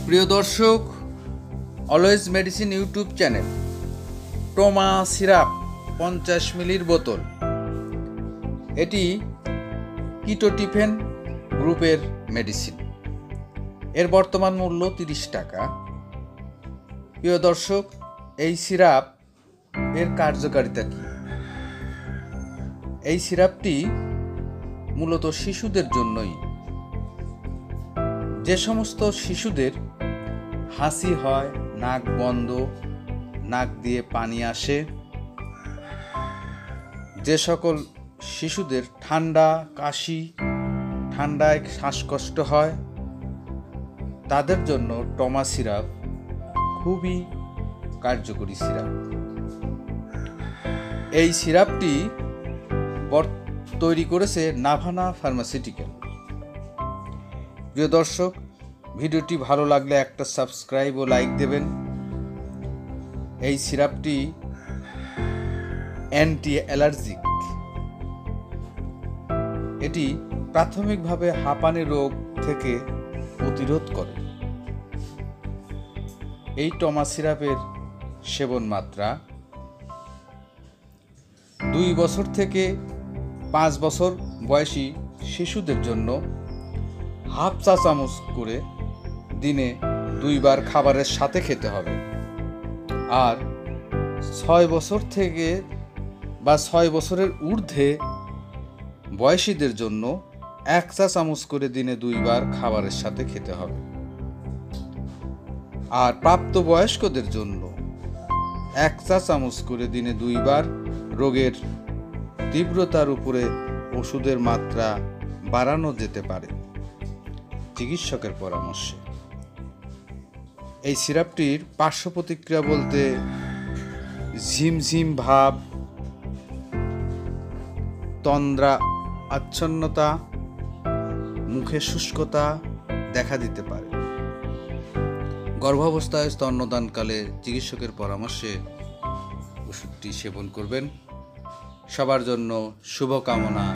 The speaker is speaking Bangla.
প্রিয় দর্শক, অলওয়েজ মেডিসিন ইউটিউব চ্যানেল। টোমা সিরাপ 50 মিলির বোতল, এটি কিটোটিফেন গ্রুপের মেডিসিন। এর বর্তমান মূল্য 30 টাকা। প্রিয় দর্শক, এই সিরাপ এর কার্যকারিতা কী? এই সিরাপটি মূলত শিশুদের জন্যই। যে সমস্ত শিশুদের হাসি হয়, নাক বন্ধ, নাক দিয়ে পানি আসে, যে সকল শিশুদের ঠান্ডা, কাশি, ঠান্ডায় শ্বাসকষ্ট হয়, তাদের জন্য টোমা সিরাপ খুবই কার্যকরী সিরাপ। এই সিরাপটি তৈরি করেছে নাভানা ফার্মাসিউটিক্যাল। প্রিয় দর্শক, ভিডিওটি ভালো লাগলে একটা সাবস্ক্রাইব ও লাইক দেবেন। এই সিরাপটি অ্যান্টি অ্যালার্জিক। এটি প্রাথমিকভাবে হাঁপানি রোগ থেকে প্রতিরোধ করে। এই টোমা সিরাপের সেবন মাত্রা 2 বছর থেকে 5 বছর বয়সী শিশুদের জন্য হাফ চা চামচ করে দিনে 2 বার খাবারের সাথে খেতে হবে। আর 6 বছর থেকে বা 6 বছরের ঊর্ধ্বে বয়সীদের জন্য 1 চা চামচ করে দিনে 2 বার খাবারের সাথে খেতে হবে। আর প্রাপ্তবয়স্কদের জন্য 1 চা চামচ করে দিনে 2 বার। রোগের তীব্রতার উপরে ওষুধের মাত্রা বাড়ানো যেতে পারে চিকিৎসকের পরামর্শে। এই সিরাপটির পার্শ্ব প্রতিক্রিয়া বলতে ঝিমঝিম ভাব, তন্দ্রা, আচ্ছন্নতা, মুখে শুষ্কতা দেখা দিতে পারে। গর্ভাবস্থায় স্তন্যদানকালে চিকিৎসকের পরামর্শে ওষুধটি সেবন করবেন। সবার জন্য শুভকামনা।